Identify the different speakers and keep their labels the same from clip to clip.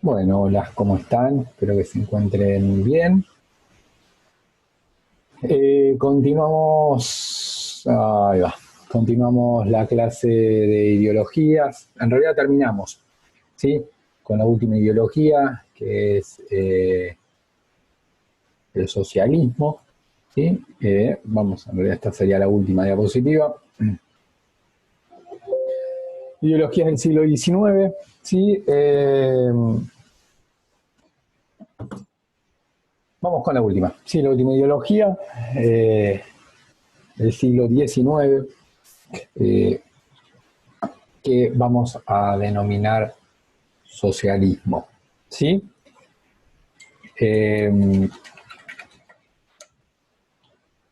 Speaker 1: Bueno, hola, ¿cómo están? Espero que se encuentren bien. Ahí va, continuamos la clase de ideologías. En realidad terminamos, ¿sí? Con la última ideología, que es el socialismo, ¿sí? En realidad esta sería la última diapositiva. Ideologías del siglo XIX, ¿sí? Vamos con la última, sí, la última ideología del siglo XIX, eh, que vamos a denominar socialismo. ¿Sí? Eh,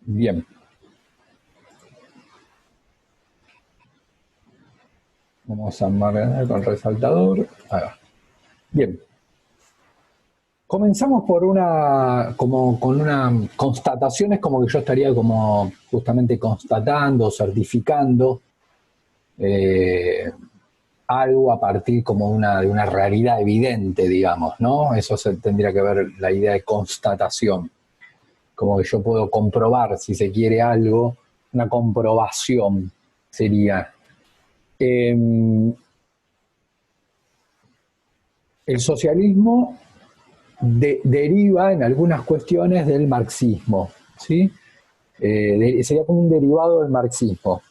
Speaker 1: bien. Vamos a marcar con resaltador. Ahí va. Bien. Comenzamos por con una constataciones como que yo estaría como justamente constatando, certificando eh, algo a partir como de una realidad evidente, digamos, ¿no? Eso tendría que ver la idea de constatación. Como que yo puedo comprobar, si se quiere, algo, una comprobación sería. Eh, el socialismo deriva en algunas cuestiones del marxismo, ¿sí? Sería como un derivado del marxismo,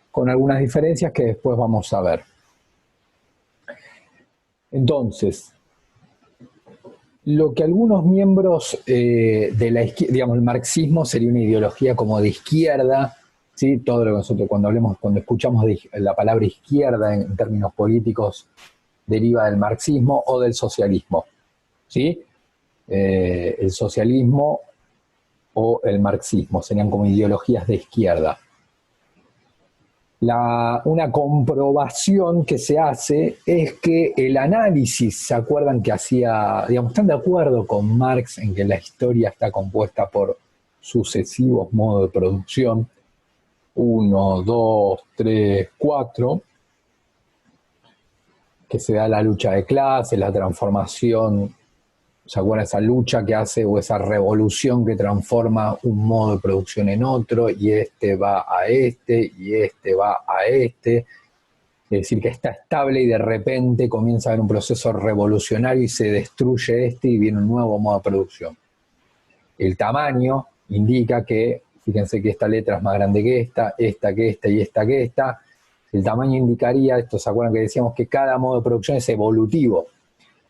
Speaker 1: con algunas diferencias que después vamos a ver. Entonces, lo que algunos miembros de la izquierda, digamos, el marxismo sería una ideología como de izquierda, ¿sí? Todo lo que nosotros cuando escuchamos la palabra izquierda en términos políticos deriva del marxismo o del socialismo, ¿sí? El socialismo o el marxismo serían como ideologías de izquierda. Una comprobación que se hace es que el análisis, ¿se acuerdan que hacía, digamos, están de acuerdo con Marx en que la historia está compuesta por sucesivos modos de producción? 1, 2, 3, 4, que se da la lucha de clases, la transformación, ¿se acuerdan esa lucha que hace o esa revolución que transforma un modo de producción en otro y este va a este y este va a este? Es decir, que está estable y de repente comienza a haber un proceso revolucionario y se destruye este y viene un nuevo modo de producción. El tamaño indica que, fíjense que esta letra es más grande que esta que esta y esta que esta. El tamaño indicaría, esto se acuerdan que decíamos que cada modo de producción es evolutivo.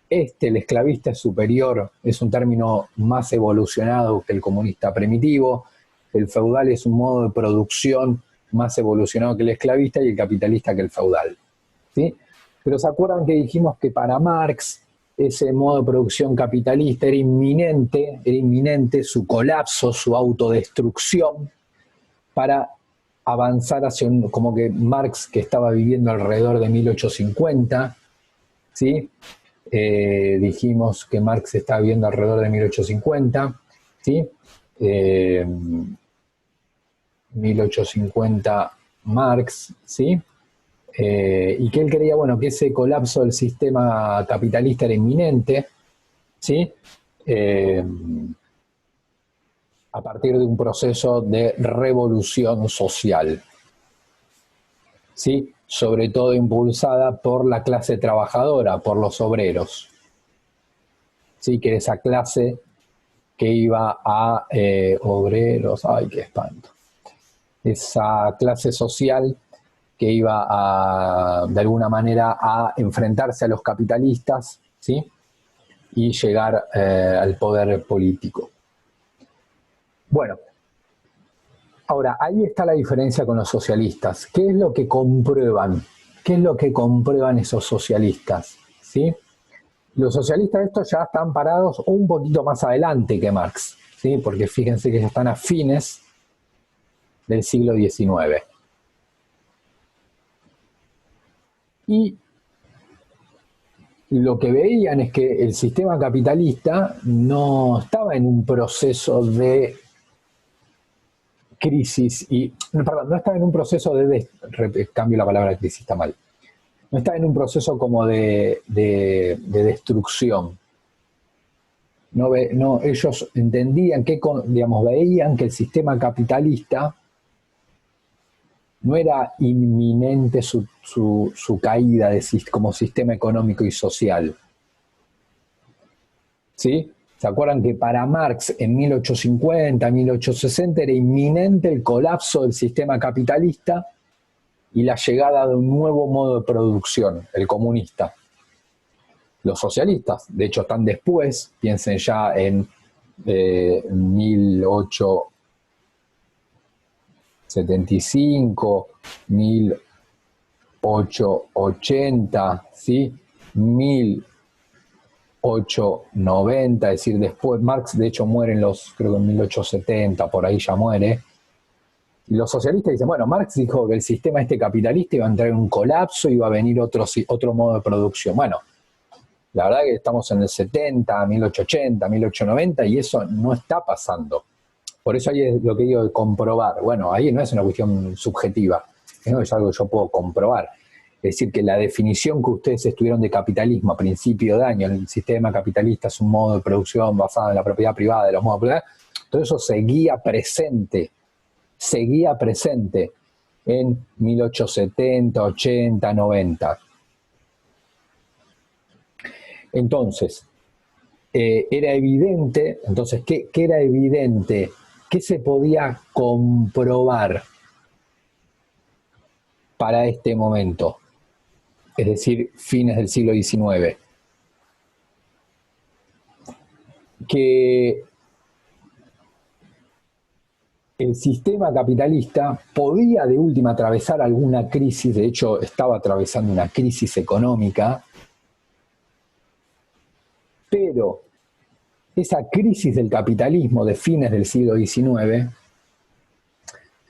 Speaker 1: El esclavista es superior, es un término más evolucionado que el comunista primitivo. El feudal es un modo de producción más evolucionado que el esclavista y el capitalista que el feudal, ¿sí? Pero ¿se acuerdan que dijimos que para Marx ese modo de producción capitalista era inminente su colapso, su autodestrucción, para avanzar hacia como que Marx, que estaba viviendo alrededor de 1850, ¿sí? Dijimos que Marx estaba viviendo alrededor de 1850, ¿sí? 1850 Marx, ¿sí? Y que él creía, bueno, que ese colapso del sistema capitalista era inminente, ¿sí? Eh, a partir de un proceso de revolución social, ¿sí? Sobre todo impulsada por la clase trabajadora, por los obreros, ¿sí? Que era esa clase que iba a obreros, ¡ay, qué espanto! Esa clase social que iba de alguna manera a enfrentarse a los capitalistas, ¿sí? Y llegar al poder político. Bueno, ahora, ahí está la diferencia con los socialistas. ¿Qué es lo que comprueban? ¿Qué es lo que comprueban esos socialistas? ¿Sí? Los socialistas estos ya están parados un poquito más adelante que Marx, ¿sí? Porque fíjense que ya están a fines del siglo XIX. Y lo que veían es que el sistema capitalista no estaba en un proceso de crisis no estaba en un proceso cambio la palabra crisis, está mal. no está en un proceso como de destrucción. No, ellos entendían que, digamos, veían que el sistema capitalista no era inminente su caída como sistema económico y social. ¿Sí? ¿Se acuerdan que para Marx en 1850, 1860 era inminente el colapso del sistema capitalista y la llegada de un nuevo modo de producción, el comunista? Los socialistas, de hecho, están después, piensen ya en 1875, 1880, ¿sí? 1890, es decir, después, Marx de hecho muere creo que en 1870, por ahí ya muere. Y los socialistas dicen, bueno, Marx dijo que el sistema capitalista iba a entrar en un colapso, iba a venir otro modo de producción. Bueno, la verdad que estamos en el 70, 1880, 1890 y eso no está pasando. Por eso ahí es lo que digo de comprobar. Bueno, ahí no es una cuestión subjetiva, no es algo que yo puedo comprobar. Es decir, que la definición que ustedes estudiaron de capitalismo a principio de año, el sistema capitalista es un modo de producción basado en la propiedad privada de los modos de propiedad, todo eso seguía presente en 1870, 80, 90. Entonces, era evidente, entonces, ¿qué era evidente? ¿Qué se podía comprobar para este momento? Es decir, fines del siglo XIX. Que el sistema capitalista podía de última atravesar alguna crisis, de hecho estaba atravesando una crisis económica, pero esa crisis del capitalismo de fines del siglo XIX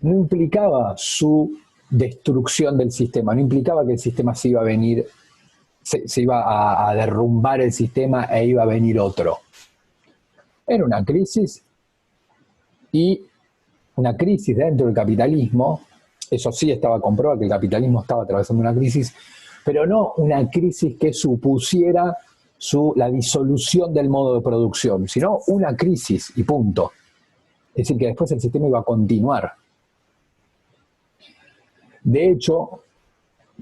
Speaker 1: no implicaba su destrucción del sistema, no implicaba que el sistema se iba a venir, se iba a derrumbar el sistema e iba a venir otro. Era una crisis y una crisis dentro del capitalismo, eso sí estaba comprobado que el capitalismo estaba atravesando una crisis, pero no una crisis que supusiera la disolución del modo de producción, sino una crisis y punto. Es decir, que después el sistema iba a continuar. De hecho,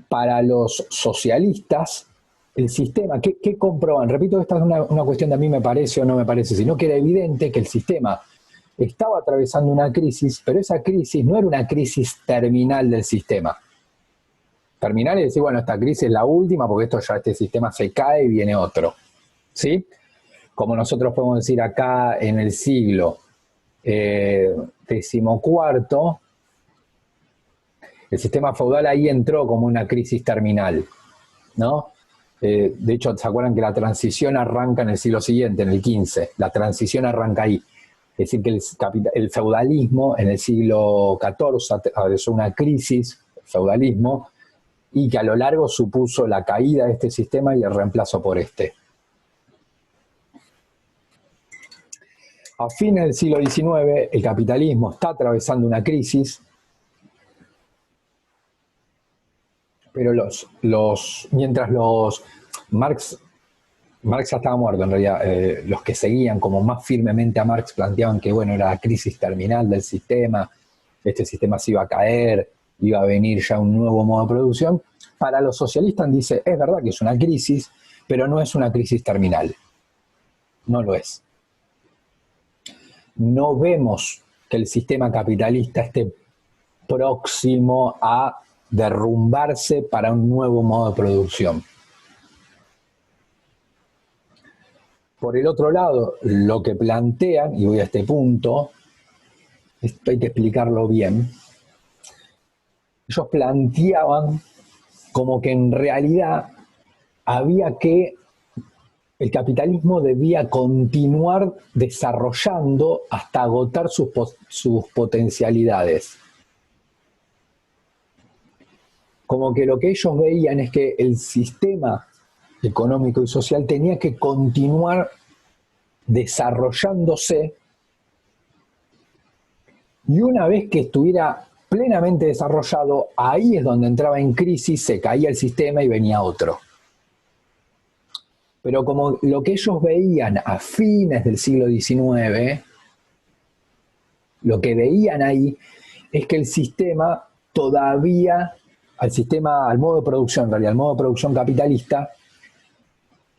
Speaker 1: para los socialistas, el sistema, ¿qué comproban? Repito, esta es una cuestión de a mí me parece o no me parece, sino que era evidente que el sistema estaba atravesando una crisis, pero esa crisis no era una crisis terminal del sistema. Terminal es decir, bueno, esta crisis es la última porque este sistema se cae y viene otro. ¿Sí? Como nosotros podemos decir acá en el siglo XIV, el sistema feudal ahí entró como una crisis terminal, ¿no? De hecho, ¿se acuerdan que la transición arranca en el siglo siguiente, en el XV? La transición arranca ahí. Es decir, que el feudalismo en el siglo XIV atravesó una crisis, el feudalismo, y que a lo largo supuso la caída de este sistema y el reemplazo por este. A fines del siglo XIX, el capitalismo está atravesando una crisis, pero mientras Marx ya estaba muerto en realidad, los que seguían como más firmemente a Marx planteaban que bueno, era la crisis terminal del sistema, este sistema se iba a caer, iba a venir ya un nuevo modo de producción. Para los socialistas dice, es verdad que es una crisis, pero no es una crisis terminal. No lo es. No vemos que el sistema capitalista esté próximo a derrumbarse para un nuevo modo de producción. Por el otro lado, lo que plantean, y voy a este punto, esto hay que explicarlo bien, ellos planteaban como que en realidad el capitalismo debía continuar desarrollando hasta agotar sus potencialidades. Como que lo que ellos veían es que el sistema económico y social tenía que continuar desarrollándose y una vez que estuviera plenamente desarrollado, ahí es donde entraba en crisis, se caía el sistema y venía otro. Pero como lo que ellos veían a fines del siglo XIX, lo que veían ahí es que el sistema todavía, al modo de producción, en realidad, al modo de producción capitalista,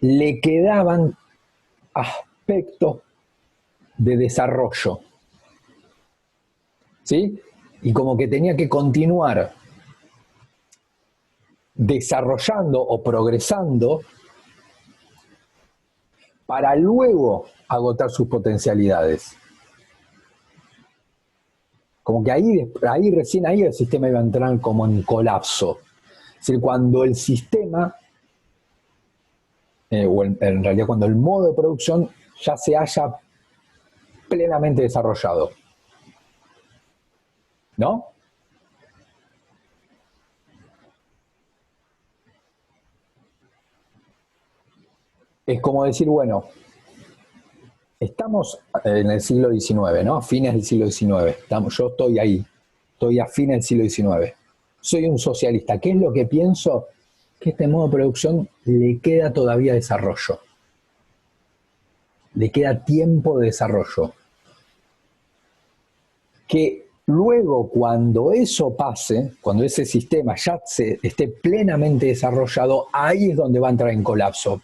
Speaker 1: le quedaban aspectos de desarrollo. ¿Sí? Y como que tenía que continuar desarrollando o progresando para luego agotar sus potencialidades. Como que ahí recién el sistema iba a entrar como en colapso. Es decir, cuando el sistema, o en realidad cuando el modo de producción ya se haya plenamente desarrollado. ¿No? Es como decir, bueno, estamos en el siglo XIX, ¿no? Fines del siglo XIX. Yo estoy ahí, estoy a fines del siglo XIX. Soy un socialista. ¿Qué es lo que pienso? Que este modo de producción le queda todavía desarrollo. Le queda tiempo de desarrollo. Que luego, cuando eso pase, cuando ese sistema ya esté plenamente desarrollado, ahí es donde va a entrar en colapso.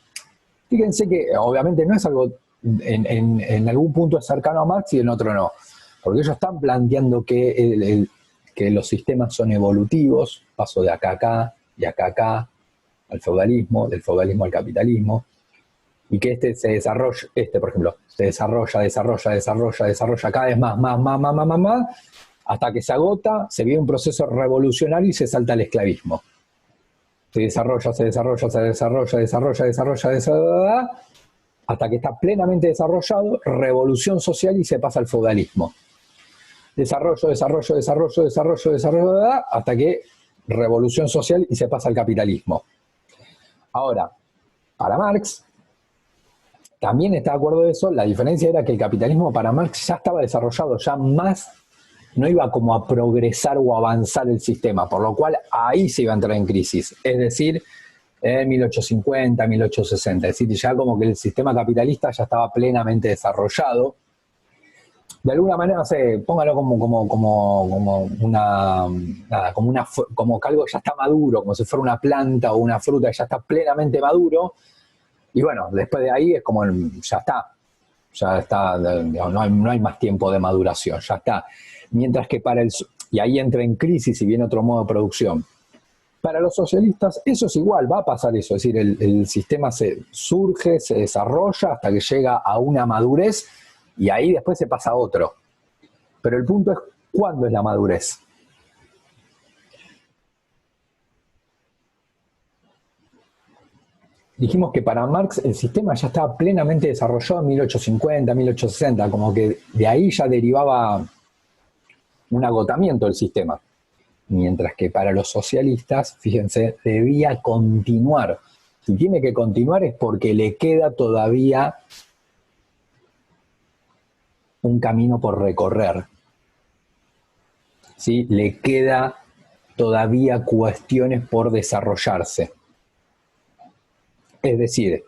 Speaker 1: Fíjense que obviamente no es algo, en algún punto es cercano a Marx y en otro no, porque ellos están planteando que los sistemas son evolutivos, paso de acá a acá, y acá a acá, al feudalismo, del feudalismo al capitalismo, y que se desarrolla, por ejemplo, se desarrolla cada vez más, hasta que se agota, se vive un proceso revolucionario y se salta al esclavismo. Se desarrolla, hasta que está plenamente desarrollado, revolución social y se pasa al feudalismo. Desarrollo, hasta que revolución social y se pasa al capitalismo. Ahora, para Marx, también está de acuerdo de eso, la diferencia era que el capitalismo para Marx ya estaba desarrollado, ya más no iba como a progresar o avanzar el sistema, por lo cual ahí se iba a entrar en crisis, es decir, en 1850, 1860, es decir, ya como que el sistema capitalista ya estaba plenamente desarrollado. De alguna manera, no sé, póngalo como que algo ya está maduro, como si fuera una planta o una fruta que ya está plenamente maduro, y bueno, después de ahí es como, ya está, no hay más tiempo de maduración, ya está. Mientras que y ahí entra en crisis y viene otro modo de producción. Para los socialistas eso es igual, va a pasar eso, es decir, el sistema surge, se desarrolla hasta que llega a una madurez y ahí después se pasa a otro. Pero el punto es, ¿cuándo es la madurez? Dijimos que para Marx el sistema ya estaba plenamente desarrollado en 1850, 1860, como que de ahí ya derivaba un agotamiento del sistema. Mientras que para los socialistas, fíjense, debía continuar. Si tiene que continuar es porque le queda todavía un camino por recorrer. ¿Sí? Le queda todavía cuestiones por desarrollarse. Es decir,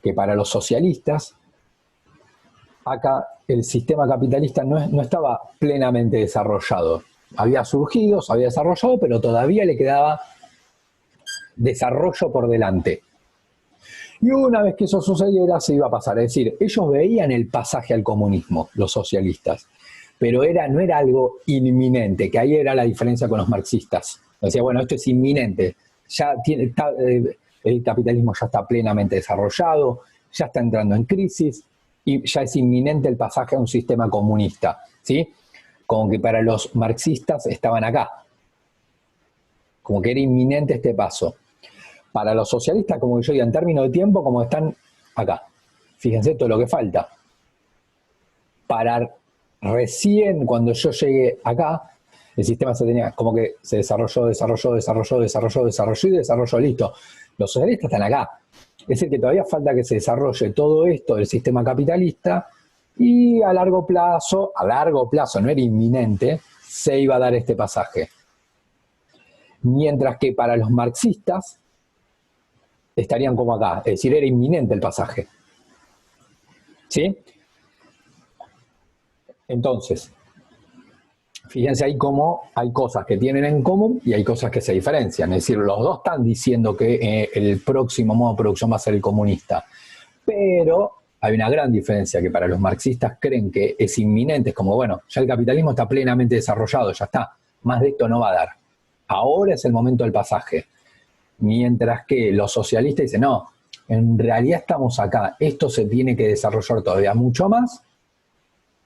Speaker 1: que para los socialistas, acá el sistema capitalista no estaba plenamente desarrollado. Había surgido, se había desarrollado, pero todavía le quedaba desarrollo por delante. Y una vez que eso sucediera, se iba a pasar. Es decir, ellos veían el pasaje al comunismo, los socialistas, pero no era algo inminente, que ahí era la diferencia con los marxistas. Decía, bueno, esto es inminente, el capitalismo ya está plenamente desarrollado, ya está entrando en crisis y ya es inminente el pasaje a un sistema comunista, ¿sí? Como que para los marxistas estaban acá, como que era inminente este paso. Para los socialistas, como yo digo, en términos de tiempo, como están acá. Fíjense todo lo que falta. Para recién, cuando yo llegué acá, el sistema como que se desarrolló, listo. Los socialistas están acá. Es decir, que todavía falta que se desarrolle todo esto del sistema capitalista y a largo plazo, no era inminente, se iba a dar este pasaje. Mientras que para los marxistas estarían como acá, es decir, era inminente el pasaje. ¿Sí? Entonces, fíjense ahí cómo hay cosas que tienen en común y hay cosas que se diferencian. Es decir, los dos están diciendo que el próximo modo de producción va a ser el comunista. Pero hay una gran diferencia, que para los marxistas creen que es inminente. Es como, bueno, ya el capitalismo está plenamente desarrollado, ya está. Más de esto no va a dar. Ahora es el momento del pasaje. Mientras que los socialistas dicen, no, en realidad estamos acá. Esto se tiene que desarrollar todavía mucho más.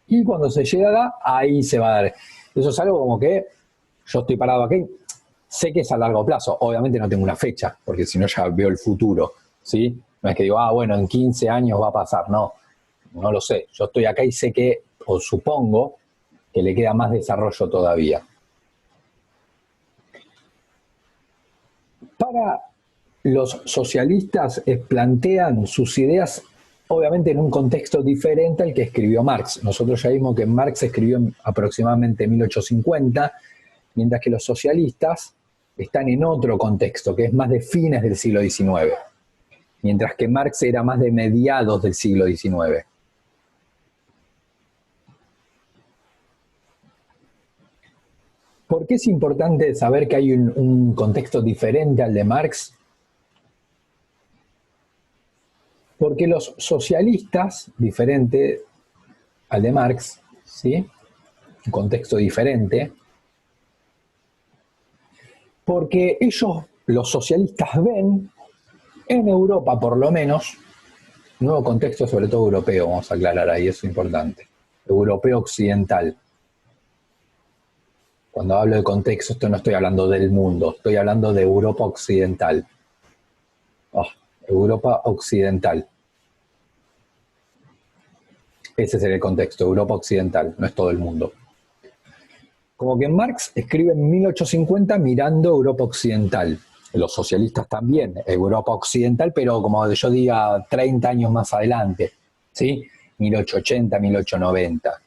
Speaker 1: Y cuando se llega, ahí se va a dar. Eso es algo como que yo estoy parado aquí, sé que es a largo plazo. Obviamente no tengo una fecha, porque si no ya veo el futuro, ¿sí? No es que digo, bueno, en 15 años va a pasar. No, no lo sé. Yo estoy acá y sé que, o supongo, que le queda más desarrollo todavía. Para los socialistas plantean sus ideas obviamente en un contexto diferente al que escribió Marx. Nosotros ya vimos que Marx escribió aproximadamente en 1850, mientras que los socialistas están en otro contexto, que es más de fines del siglo XIX, mientras que Marx era más de mediados del siglo XIX. ¿Por qué es importante saber que hay un contexto diferente al de Marx? Porque los socialistas, diferente al de Marx, ¿sí? Un contexto diferente, porque ellos, los socialistas, ven, en Europa por lo menos, un nuevo contexto sobre todo europeo, vamos a aclarar ahí, eso es importante, europeo occidental. Cuando hablo de contexto, esto no estoy hablando del mundo, estoy hablando de Europa occidental. Europa occidental. Ese es el contexto, Europa occidental, no es todo el mundo. Como que Marx escribe en 1850 mirando Europa occidental. Los socialistas también, Europa occidental, pero como yo diga 30 años más adelante, ¿sí? 1880, 1890.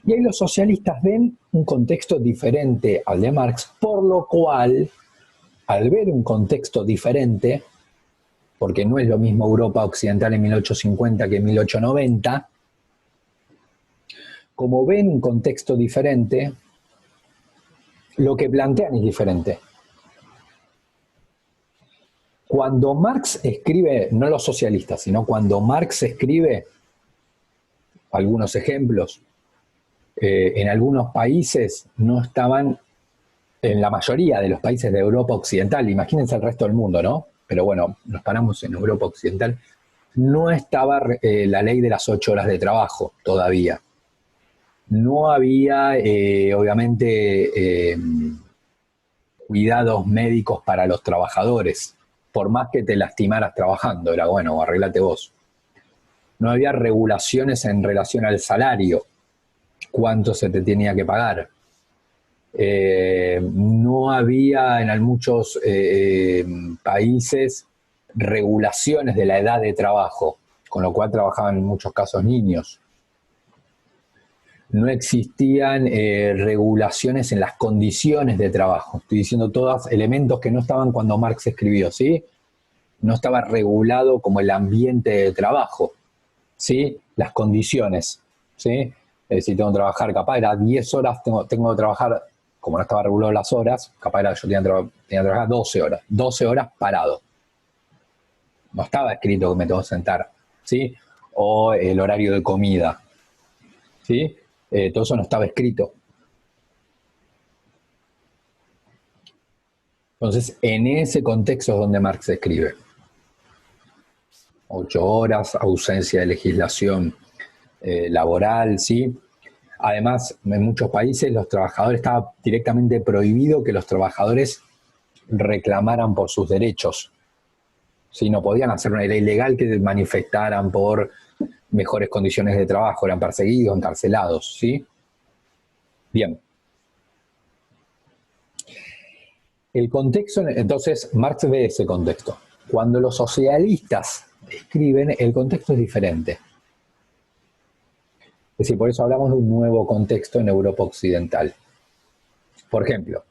Speaker 1: Y ahí los socialistas ven un contexto diferente al de Marx, por lo cual, al ver un contexto diferente, porque no es lo mismo Europa occidental en 1850 que en 1890, como ven un contexto diferente, lo que plantean es diferente. Cuando Marx escribe, no los socialistas, sino cuando Marx escribe, algunos ejemplos, en algunos países no estaban, en la mayoría de los países de Europa occidental, imagínense el resto del mundo, ¿no? Pero bueno, nos paramos en Europa occidental, no estaba la ley de las 8 horas de trabajo todavía. No había, obviamente, cuidados médicos para los trabajadores, por más que te lastimaras trabajando, era bueno, arréglate vos. No había regulaciones en relación al salario, cuánto se te tenía que pagar. No había en muchos países regulaciones de la edad de trabajo, con lo cual trabajaban en muchos casos niños. No existían regulaciones en las condiciones de trabajo. Estoy diciendo todos elementos que no estaban cuando Marx escribió, ¿sí? No estaba regulado como el ambiente de trabajo, ¿sí? Las condiciones, ¿sí? Si tengo que trabajar, capaz era 10 horas, tengo que trabajar, como no estaba regulado las horas, capaz era yo tenía que trabajar 12 horas parado. No estaba escrito que me tengo que sentar, ¿sí? O el horario de comida, ¿sí? Todo eso no estaba escrito. Entonces, en ese contexto es donde Marx escribe. 8 horas, ausencia de legislación laboral, ¿sí? Además, en muchos países los trabajadores estaba directamente prohibido que los trabajadores reclamaran por sus derechos. ¿Sí? No podían hacer una ley legal que manifestaran por mejores condiciones de trabajo, eran perseguidos, encarcelados, ¿sí? Bien. El contexto, entonces, Marx ve ese contexto. Cuando los socialistas escriben, el contexto es diferente. decir, por eso hablamos de un nuevo contexto en Europa Occidental. Por ejemplo,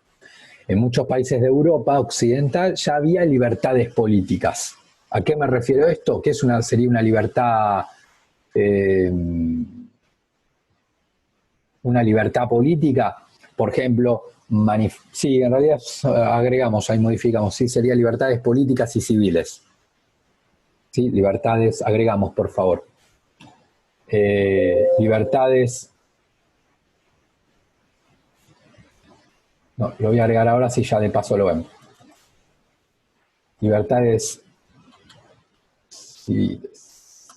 Speaker 1: en muchos países de Europa Occidental ya había libertades políticas. ¿A qué me refiero esto? ¿Qué sería una libertad política? Por ejemplo, sí, en realidad agregamos, ahí modificamos, sí, sería libertades políticas y civiles. Sí, libertades, agregamos, por favor. Libertades. No, lo voy a agregar ahora si ya de paso lo ven. Libertades civiles.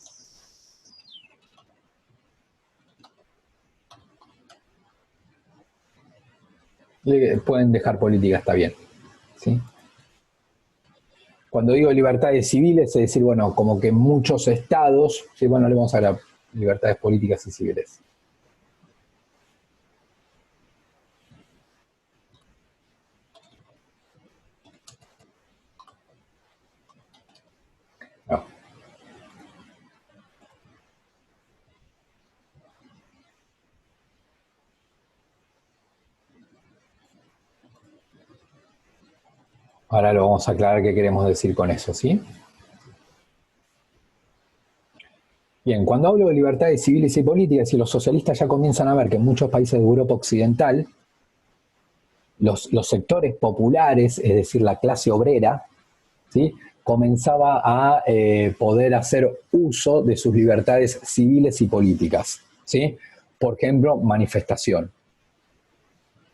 Speaker 1: Pueden dejar política, está bien. ¿Sí? Cuando digo libertades civiles, es decir, bueno, como que muchos estados, sí, bueno, le vamos a dar libertades políticas y civiles. No. Ahora lo vamos a aclarar qué queremos decir con eso, ¿sí? Bien, cuando hablo de libertades civiles y políticas, y los socialistas ya comienzan a ver que en muchos países de Europa Occidental, los sectores populares, es decir, la clase obrera, ¿sí?, comenzaba a poder hacer uso de sus libertades civiles y políticas, ¿sí? Por ejemplo, manifestación,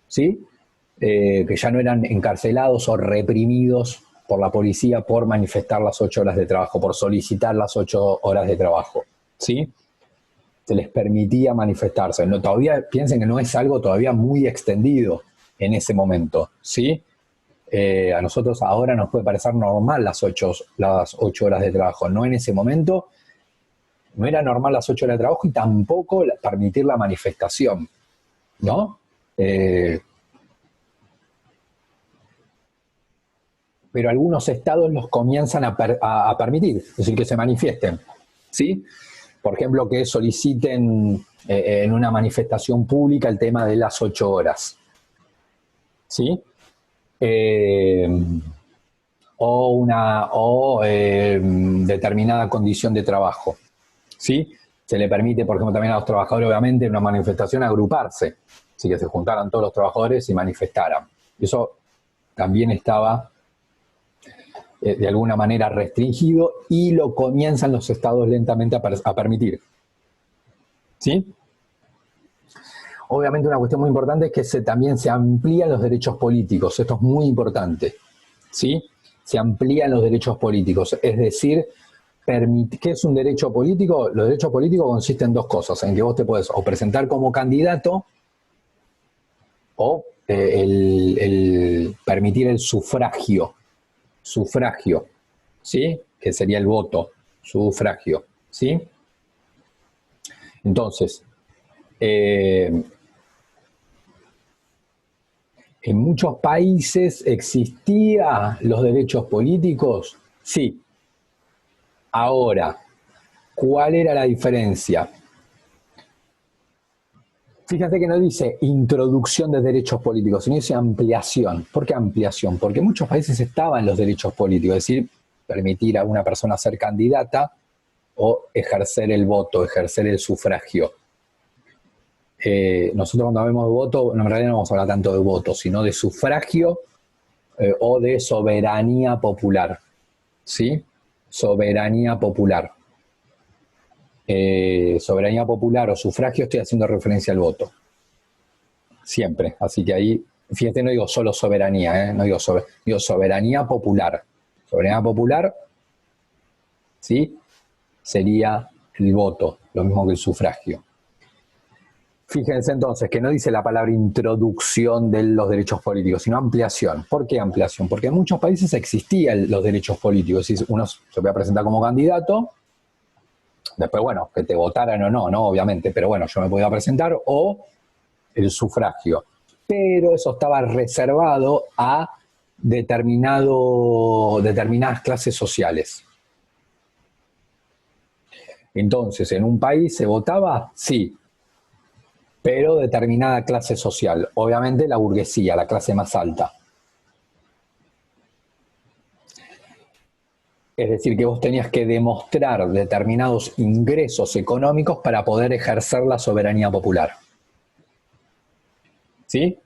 Speaker 1: ¿sí? Que ya no eran encarcelados o reprimidos por la policía por manifestar las 8 horas de trabajo, por solicitar las 8 horas de trabajo, ¿sí? Se les permitía manifestarse. No, todavía piensen que no es algo todavía muy extendido en ese momento, ¿sí? A nosotros ahora nos puede parecer normal las 8 horas de trabajo. No, en ese momento no era normal las 8 horas de trabajo y tampoco permitir la manifestación, ¿no? Pero algunos estados los comienzan a permitir, es decir, que se manifiesten, ¿sí? Por ejemplo, que soliciten en una manifestación pública el tema de las 8 horas, ¿sí? O determinada condición de trabajo, ¿sí? Se le permite, por ejemplo, también a los trabajadores, obviamente, en una manifestación agruparse, así que se juntaran todos los trabajadores y manifestaran. Eso también estaba de alguna manera restringido y lo comienzan los estados lentamente a permitir, ¿sí? Obviamente una cuestión muy importante es que también se amplían los derechos políticos, esto es muy importante, ¿sí? Se amplían los derechos políticos, es decir, ¿qué es un derecho político? Los derechos políticos consisten en dos cosas, en que vos te podés o presentar como candidato o el permitir el sufragio, ¿sí? Que sería el voto, sufragio, ¿sí? Entonces, en muchos países existían los derechos políticos, sí. Ahora, ¿cuál era la diferencia? Fíjate que no dice introducción de derechos políticos, sino dice ampliación. ¿Por qué ampliación? Porque en muchos países estaban los derechos políticos, es decir, permitir a una persona ser candidata o ejercer el voto, ejercer el sufragio. Nosotros cuando hablamos de voto, en realidad no vamos a hablar tanto de voto, sino de sufragio o de soberanía popular, ¿sí? Soberanía popular. Soberanía popular o sufragio, estoy haciendo referencia al voto. Siempre. Así que ahí, fíjate, no digo solo soberanía, no digo soberanía popular. Soberanía popular, ¿sí? Sería el voto, lo mismo que el sufragio. Fíjense entonces que no dice la palabra introducción de los derechos políticos, sino ampliación. ¿Por qué ampliación? Porque en muchos países existían los derechos políticos. Es decir, uno se puede presentar como candidato, después, bueno, que te votaran o no, obviamente, pero bueno, yo me podía presentar, o el sufragio. Pero eso estaba reservado a determinadas clases sociales. Entonces, ¿en un país se votaba? Sí. pero determinada clase social, obviamente la burguesía, la clase más alta. Es decir, que vos tenías que demostrar determinados ingresos económicos para poder ejercer la soberanía popular. ¿Sí?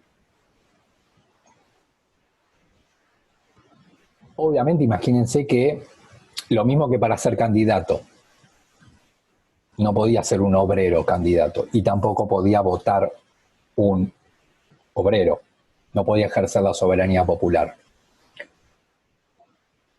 Speaker 1: Obviamente, imagínense que lo mismo que para ser candidato, no podía ser un obrero candidato y tampoco podía votar un obrero, no podía ejercer la soberanía popular.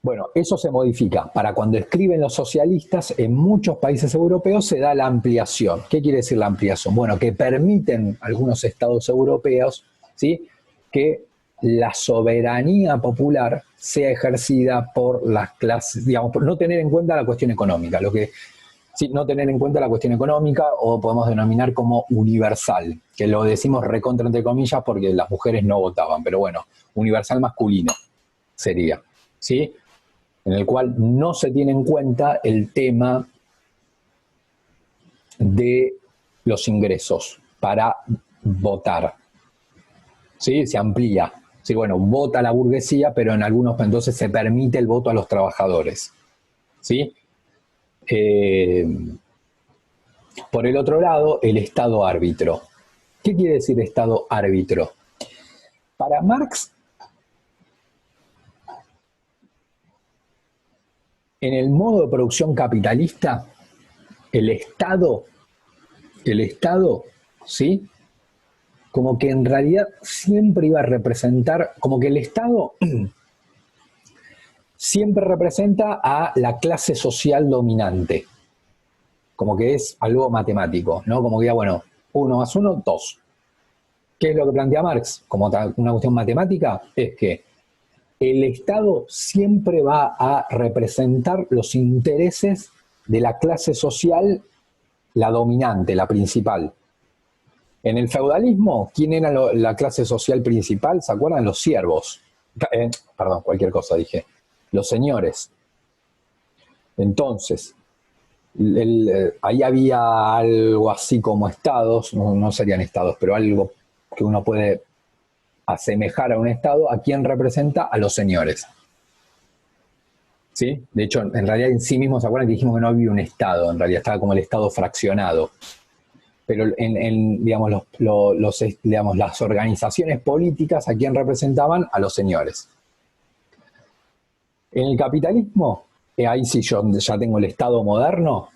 Speaker 1: Bueno, eso se modifica. Para cuando escriben los socialistas, en muchos países europeos se da la ampliación. ¿Qué quiere decir la ampliación? Bueno, que permiten algunos estados europeos, ¿sí?, que la soberanía popular sea ejercida por las clases, digamos, por no tener en cuenta la cuestión económica, sí, no tener en cuenta la cuestión económica, o podemos denominar como universal, que lo decimos recontra entre comillas porque las mujeres no votaban, pero bueno, universal masculino sería, ¿sí?, en el cual no se tiene en cuenta el tema de los ingresos para votar. ¿Sí? Se amplía. Sí, bueno, vota la burguesía, pero en algunos entonces se permite el voto a los trabajadores. ¿Sí? Por el otro lado, el Estado árbitro. ¿Qué quiere decir Estado árbitro? Para Marx, en el modo de producción capitalista, el Estado, ¿sí?, como que en realidad siempre iba a representar, como que el Estado siempre representa a la clase social dominante, como que es algo matemático, ¿no? Como que ya, bueno, 1 más 1, 2. ¿Qué es lo que plantea Marx? Como una cuestión matemática, es que el Estado siempre va a representar los intereses de la clase social, la dominante, la principal. En el feudalismo, ¿quién era la clase social principal? ¿Se acuerdan? Los siervos. Perdón, cualquier cosa dije. Los señores. Entonces, ahí había algo así como estados, no serían estados, pero algo que uno puede asemejar a un estado. ¿A quién representa? A los señores. ¿Sí? De hecho, en realidad en sí mismo, ¿se acuerdan que dijimos que no había un estado? En realidad estaba como el estado fraccionado. Pero digamos, digamos, las organizaciones políticas, ¿a quién representaban? A los señores. En el capitalismo, ahí sí yo ya tengo el Estado moderno.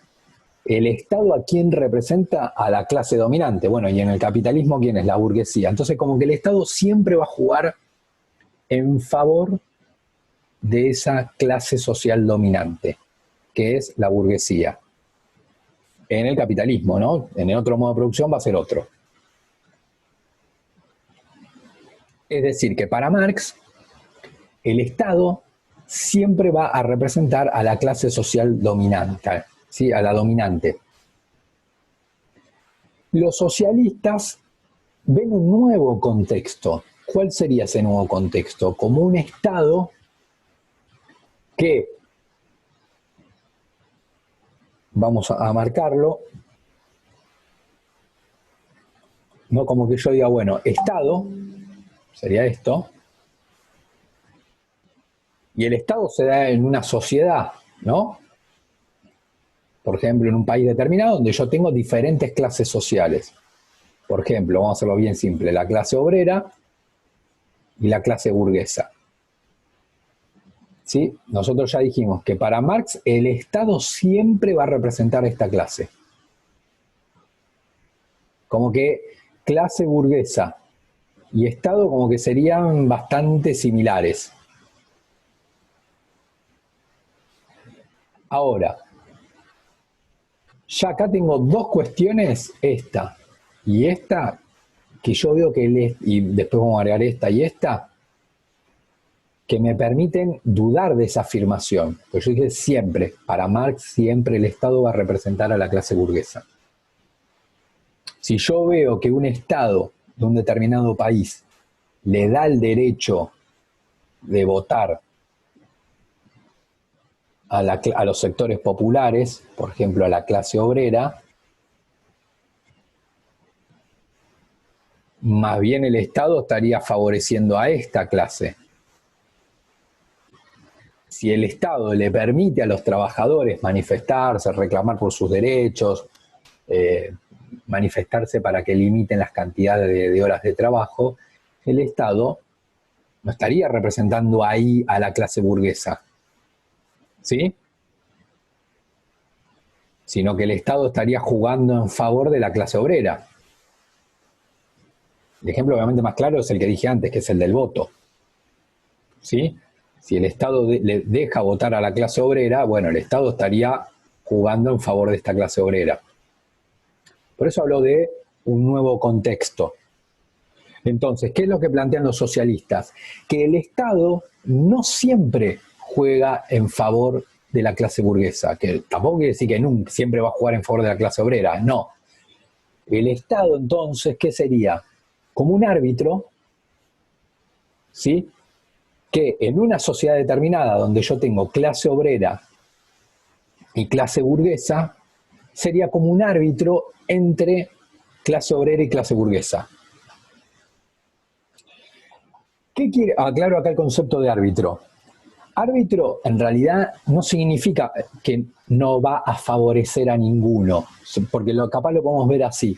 Speaker 1: ¿El Estado a quién representa? A la clase dominante. Bueno, y en el capitalismo, ¿quién es? La burguesía. Entonces, como que el Estado siempre va a jugar en favor de esa clase social dominante, que es la burguesía. En el capitalismo, ¿no? En el otro modo de producción va a ser otro. Es decir, que para Marx, el Estado siempre va a representar a la clase social dominante, ¿sí?, a la dominante. Los socialistas ven un nuevo contexto. ¿Cuál sería ese nuevo contexto? Como un Estado que, vamos a marcarlo, no como que yo diga, bueno, Estado, sería esto, y el Estado se da en una sociedad, ¿no? Por ejemplo, en un país determinado donde yo tengo diferentes clases sociales. Por ejemplo, vamos a hacerlo bien simple, la clase obrera y la clase burguesa. ¿Sí? Nosotros ya dijimos que para Marx el Estado siempre va a representar esta clase. Como que clase burguesa y Estado como que serían bastante similares. Ahora, ya acá tengo dos cuestiones, esta y esta, que yo veo que, y después vamos a agregar esta y esta, que me permiten dudar de esa afirmación. Pues yo dije siempre, para Marx siempre el Estado va a representar a la clase burguesa. Si yo veo que un Estado de un determinado país le da el derecho de votar a los sectores populares, por ejemplo a la clase obrera, más bien el Estado estaría favoreciendo a esta clase. Si el Estado le permite a los trabajadores manifestarse, reclamar por sus derechos, manifestarse para que limiten las cantidades de horas de trabajo, el Estado no estaría representando ahí a la clase burguesa, ¿sí? Sino que el Estado estaría jugando en favor de la clase obrera. El ejemplo obviamente más claro es el que dije antes, que es el del voto, ¿sí? Si el Estado le deja votar a la clase obrera, bueno, el Estado estaría jugando en favor de esta clase obrera. Por eso hablo de un nuevo contexto. Entonces, ¿qué es lo que plantean los socialistas? Que el Estado no siempre juega en favor de la clase burguesa, que tampoco quiere decir que nunca siempre va a jugar en favor de la clase obrera, no. El Estado, entonces, ¿qué sería? Como un árbitro, ¿sí? Que en una sociedad determinada donde yo tengo clase obrera y clase burguesa, sería como un árbitro entre clase obrera y clase burguesa. ¿Qué quiere? Aclaro acá el concepto de árbitro. Árbitro en realidad no significa que no va a favorecer a ninguno, porque capaz lo podemos ver así,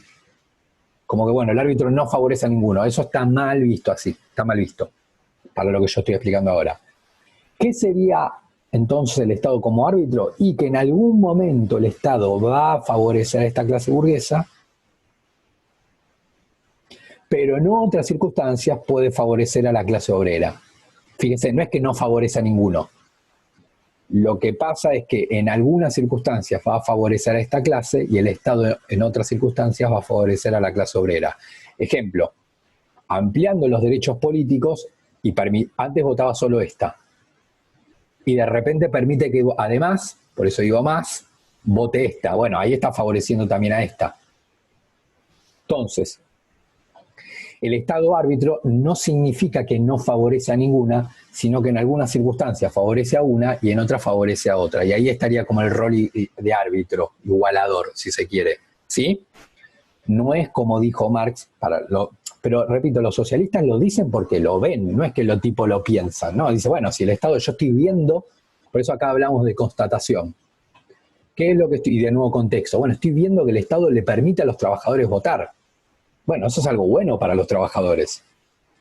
Speaker 1: como que bueno, el árbitro no favorece a ninguno, eso está mal visto así, está mal visto, para lo que yo estoy explicando ahora. ¿Qué sería entonces el Estado como árbitro? Y que en algún momento el Estado va a favorecer a esta clase burguesa, pero en otras circunstancias puede favorecer a la clase obrera. Fíjense, no es que no favorece a ninguno. Lo que pasa es que en algunas circunstancias va a favorecer a esta clase y el Estado en otras circunstancias va a favorecer a la clase obrera. Ejemplo, ampliando los derechos políticos y antes votaba solo esta. Y de repente permite que además, por eso digo más, vote esta. Bueno, ahí está favoreciendo también a esta. Entonces, el Estado árbitro no significa que no favorece a ninguna, sino que en algunas circunstancias favorece a una y en otras favorece a otra. Y ahí estaría como el rol de árbitro, igualador, si se quiere. ¿Sí? No es como dijo Marx, pero repito, los socialistas lo dicen porque lo ven, no es que los tipos lo piensan, ¿no? Dice, bueno, si el Estado yo estoy viendo, por eso acá hablamos de constatación. ¿Qué es lo que estoy, y de nuevo contexto? Bueno, estoy viendo que el Estado le permite a los trabajadores votar. Bueno, eso es algo bueno para los trabajadores,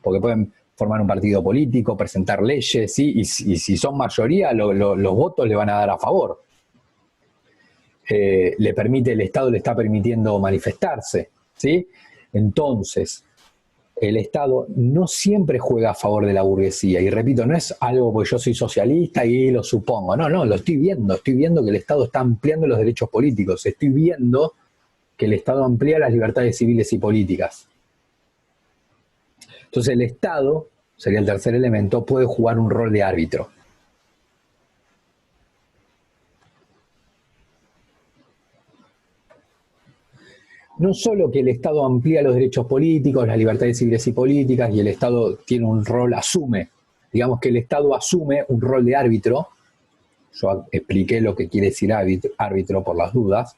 Speaker 1: porque pueden formar un partido político, presentar leyes, ¿sí? Y si son mayoría, los votos le van a dar a favor. El Estado le está permitiendo manifestarse, ¿sí? Entonces, el Estado no siempre juega a favor de la burguesía, y repito, no es algo porque yo soy socialista y lo supongo, no, lo estoy viendo que el Estado está ampliando los derechos políticos, estoy viendo que el Estado amplía las libertades civiles y políticas. Entonces el Estado, sería el tercer elemento, puede jugar un rol de árbitro. No solo que el Estado amplía los derechos políticos, las libertades civiles y políticas, y el Estado tiene un rol, digamos que el Estado asume un rol de árbitro. Yo expliqué lo que quiere decir árbitro por las dudas,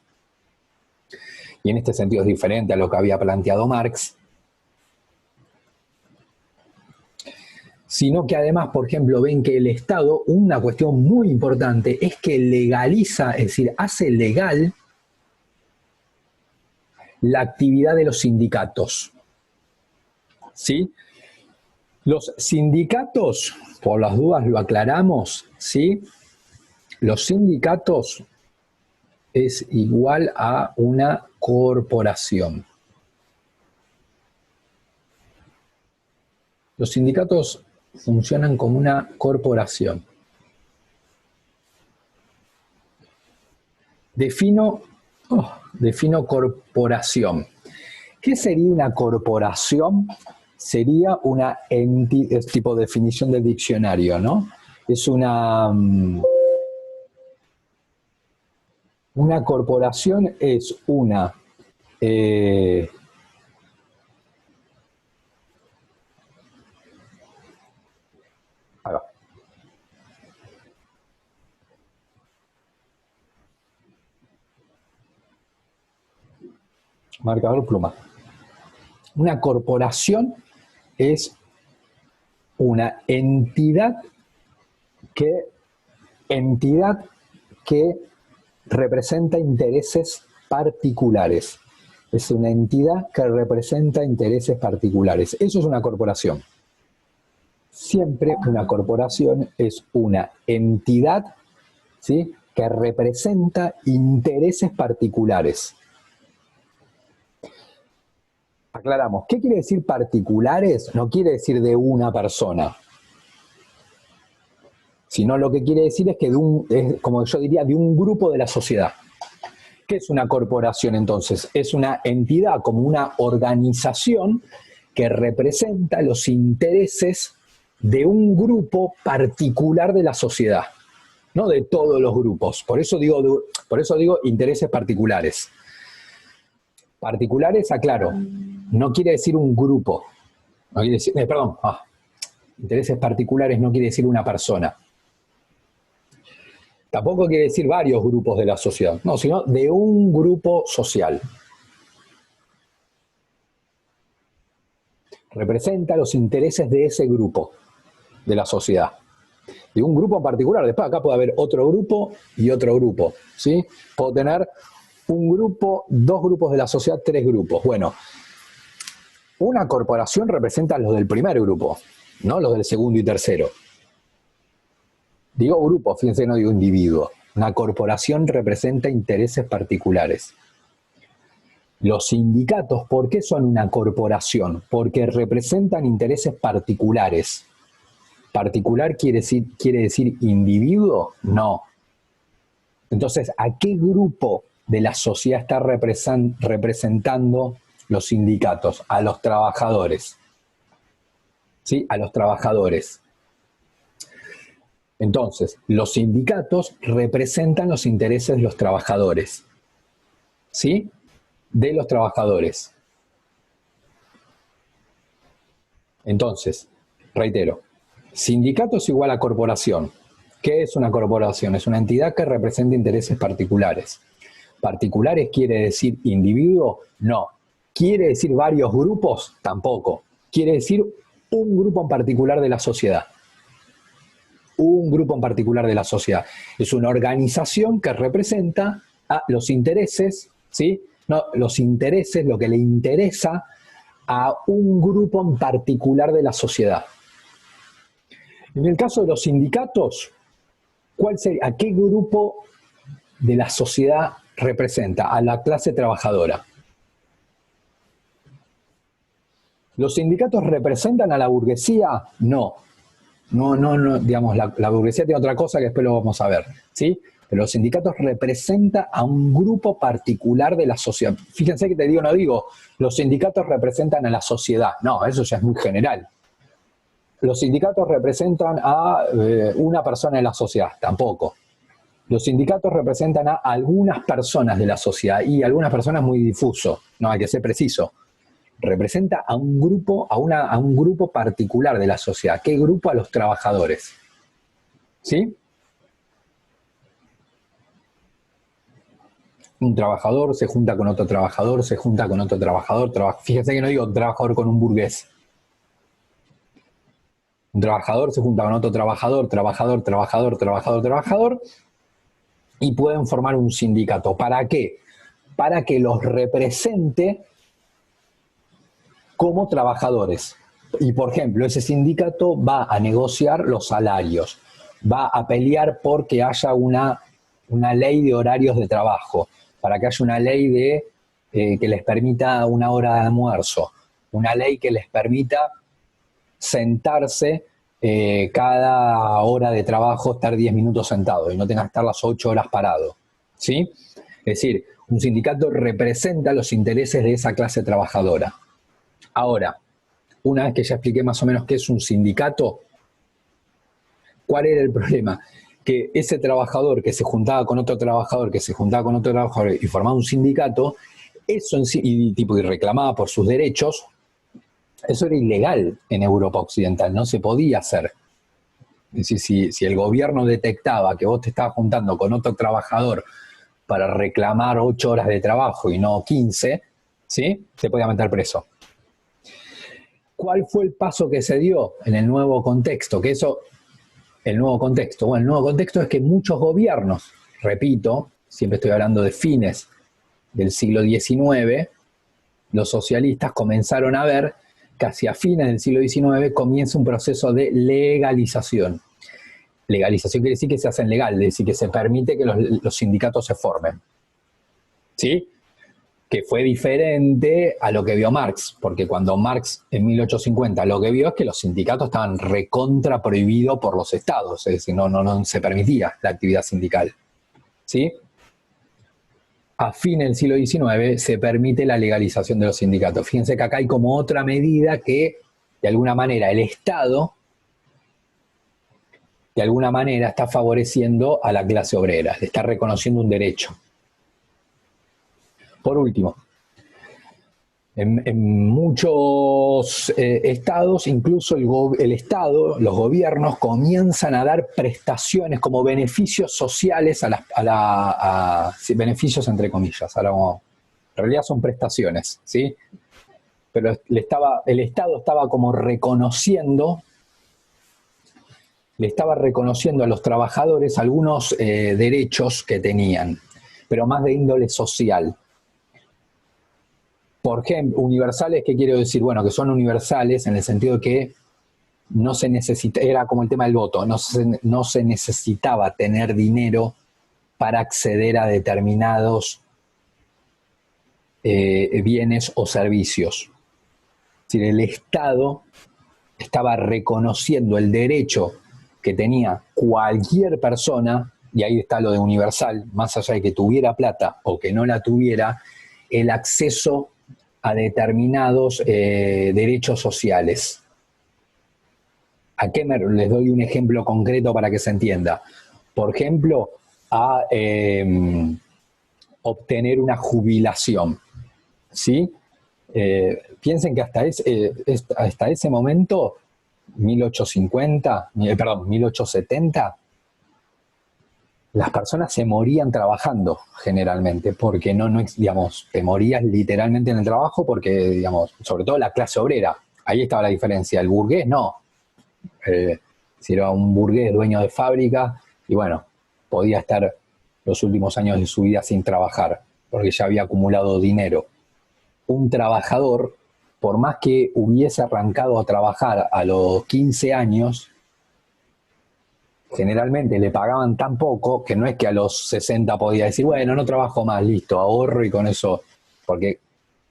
Speaker 1: y en este sentido es diferente a lo que había planteado Marx, sino que además, por ejemplo, ven que el Estado, una cuestión muy importante, es que legaliza, es decir, hace legal la actividad de los sindicatos. ¿Sí? Los sindicatos, por las dudas lo aclaramos, ¿sí? Los sindicatos es igual a una corporación. Los sindicatos funcionan como una corporación. Defino corporación. ¿Qué sería una corporación? Sería una entidad, es tipo definición del diccionario, ¿no? Es una corporación es una marcador pluma. Una corporación es una entidad que representa intereses particulares. Es una entidad que representa intereses particulares. Eso es una corporación. Siempre una corporación es una entidad, ¿sí?, que representa intereses particulares. Aclaramos, ¿qué quiere decir particulares? No quiere decir de una persona, sino lo que quiere decir es que es, como yo diría, de un grupo de la sociedad. ¿Qué es una corporación entonces? Es una entidad, como una organización que representa los intereses de un grupo particular de la sociedad, no de todos los grupos. Por eso digo intereses particulares. Particulares, aclaro, no quiere decir un grupo. No quiere decir, intereses particulares no quiere decir una persona. Tampoco quiere decir varios grupos de la sociedad, no, sino de un grupo social. Representa los intereses de ese grupo de la sociedad. De un grupo en particular. Después acá puede haber otro grupo y otro grupo, ¿sí? Puedo tener un grupo, dos grupos de la sociedad, tres grupos. Bueno, una corporación representa a los del primer grupo, no los del segundo y tercero. Digo grupo, fíjense, no digo individuo. Una corporación representa intereses particulares. Los sindicatos, ¿por qué son una corporación? Porque representan intereses particulares. ¿Particular quiere decir individuo? No. Entonces, ¿a qué grupo de la sociedad está representando los sindicatos? A los trabajadores. ¿Sí? A los trabajadores. Entonces, los sindicatos representan los intereses de los trabajadores. ¿Sí? De los trabajadores. Entonces, reitero, sindicato es igual a corporación. ¿Qué es una corporación? Es una entidad que representa intereses particulares. ¿Particulares quiere decir individuo? No. ¿Quiere decir varios grupos? Tampoco. Quiere decir un grupo en particular de la sociedad. Un grupo en particular de la sociedad. Es una organización que representa a los intereses, ¿sí? No, los intereses, lo que le interesa a un grupo en particular de la sociedad. En el caso de los sindicatos, ¿a qué grupo de la sociedad representa? A la clase trabajadora. ¿Los sindicatos representan a la burguesía? No. No, digamos, la burguesía tiene otra cosa que después lo vamos a ver, ¿sí? Pero los sindicatos representan a un grupo particular de la sociedad. Fíjense que no digo, los sindicatos representan a la sociedad. No, eso ya es muy general. Los sindicatos representan a una persona de la sociedad. Tampoco. Los sindicatos representan a algunas personas de la sociedad, y algunas personas muy difuso, no hay que ser preciso. Representa a un grupo, a un grupo particular de la sociedad. ¿Qué grupo? A los trabajadores. ¿Sí? Un trabajador se junta con otro trabajador, se junta con otro trabajador. Fíjense que no digo trabajador con un burgués. Un trabajador se junta con otro trabajador, trabajador, y pueden formar un sindicato. ¿Para qué? Para que los represente como trabajadores. Y, por ejemplo, ese sindicato va a negociar los salarios, va a pelear porque haya una ley de horarios de trabajo, para que haya una ley que les permita una hora de almuerzo, una ley que les permita sentarse cada hora de trabajo, estar 10 minutos sentado y no tenga que estar las 8 horas parado. ¿Sí? Es decir, un sindicato representa los intereses de esa clase trabajadora. Ahora, una vez que ya expliqué más o menos qué es un sindicato, ¿cuál era el problema? Que ese trabajador que se juntaba con otro trabajador, y formaba un sindicato, eso en sí, y reclamaba por sus derechos, eso era ilegal en Europa Occidental, no se podía hacer. Es decir, si el gobierno detectaba que vos te estabas juntando con otro trabajador para reclamar 8 horas de trabajo y no 15, ¿sí?, te podía meter preso. ¿cuál fue el paso que se dio en el nuevo contexto? Que eso, el nuevo contexto. Bueno, el nuevo contexto es que muchos gobiernos, repito, siempre estoy hablando de fines del siglo XIX, los socialistas comenzaron a ver que hacia fines del siglo XIX comienza un proceso de legalización. Legalización quiere decir que se hacen legal, es decir, que se permite que los sindicatos se formen. ¿Sí? Que fue diferente a lo que vio Marx, porque cuando Marx en 1850 lo que vio es que los sindicatos estaban recontra prohibidos por los estados, es decir, no se permitía la actividad sindical. ¿Sí? A fin del siglo XIX se permite la legalización de los sindicatos. Fíjense que acá hay como otra medida que, de alguna manera, el Estado, de alguna manera, está favoreciendo a la clase obrera, le está reconociendo un derecho. Por último, en muchos estados, incluso el Estado, los gobiernos comienzan a dar prestaciones como beneficios sociales beneficios entre comillas. Ahora, en realidad son prestaciones, ¿sí? Pero el Estado estaba como reconociendo, le estaba reconociendo a los trabajadores algunos derechos que tenían, pero más de índole social. Por ejemplo, universales, ¿qué quiero decir? Bueno, que son universales en el sentido de que no se necesita, era como el tema del voto, no se necesitaba tener dinero para acceder a determinados bienes o servicios. Es decir, el Estado estaba reconociendo el derecho que tenía cualquier persona, y ahí está lo de universal, más allá de que tuviera plata o que no la tuviera, el acceso a determinados derechos sociales. ¿A qué les doy un ejemplo concreto para que se entienda? Por ejemplo, a obtener una jubilación, ¿sí? Piensen que hasta ese momento, 1870, las personas se morían trabajando generalmente, porque digamos, te morías literalmente en el trabajo porque, digamos, sobre todo la clase obrera, ahí estaba la diferencia, el burgués no. Si era un burgués dueño de fábrica, y bueno, podía estar los últimos años de su vida sin trabajar, porque ya había acumulado dinero. Un trabajador, por más que hubiese arrancado a trabajar a los 15 años, generalmente le pagaban tan poco que no es que a los 60 podía decir, bueno, no trabajo más, listo, ahorro y con eso, porque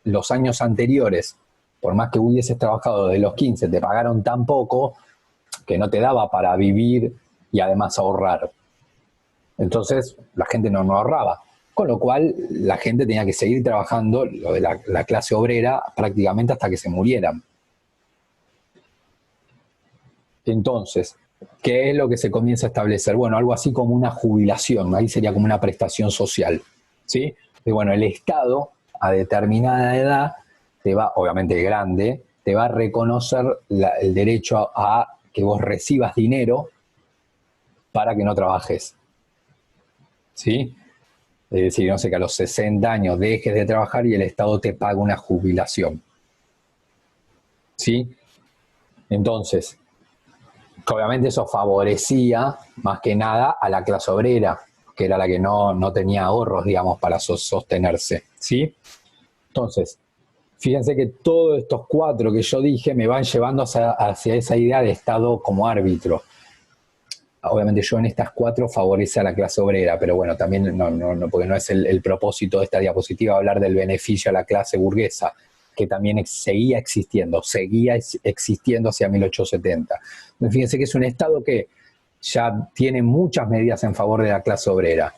Speaker 1: los años anteriores, por más que hubieses trabajado de los 15, te pagaron tan poco que no te daba para vivir y además ahorrar. Entonces la gente no ahorraba, con lo cual la gente tenía que seguir trabajando, lo de la clase obrera, prácticamente hasta que se murieran. Entonces, ¿qué es lo que se comienza a establecer? Bueno, algo así como una jubilación, ahí sería como una prestación social, ¿sí? Y bueno, el Estado a determinada edad te va, obviamente grande, te va a reconocer el derecho a que vos recibas dinero para que no trabajes, ¿sí? Es decir, no sé, que a los 60 años dejes de trabajar y el Estado te paga una jubilación, ¿sí? Entonces, obviamente eso favorecía más que nada a la clase obrera, que era la que no tenía ahorros, digamos, para sostenerse, ¿sí? Entonces, fíjense que todos estos cuatro que yo dije me van llevando hacia esa idea de Estado como árbitro. Obviamente yo en estas cuatro favorece a la clase obrera, pero bueno, también porque no es el propósito de esta diapositiva hablar del beneficio a la clase burguesa, que también seguía existiendo hacia 1870. Entonces, fíjense que es un Estado que ya tiene muchas medidas en favor de la clase obrera.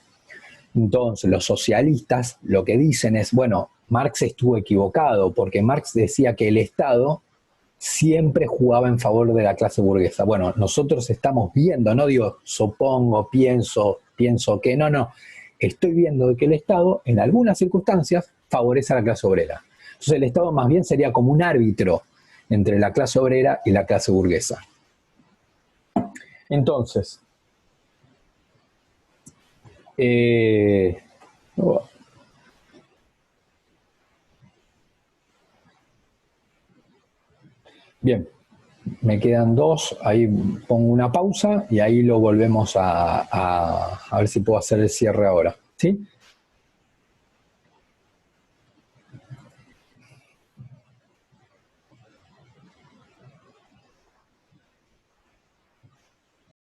Speaker 1: Entonces, los socialistas lo que dicen es, bueno, Marx estuvo equivocado, porque Marx decía que el Estado siempre jugaba en favor de la clase burguesa. Bueno, nosotros estamos viendo, no digo supongo, pienso que, no. Estoy viendo que el Estado, en algunas circunstancias, favorece a la clase obrera. Entonces el Estado más bien sería como un árbitro entre la clase obrera y la clase burguesa. Entonces, Bien, me quedan dos, ahí pongo una pausa y ahí lo volvemos a ver si puedo hacer el cierre ahora, ¿sí?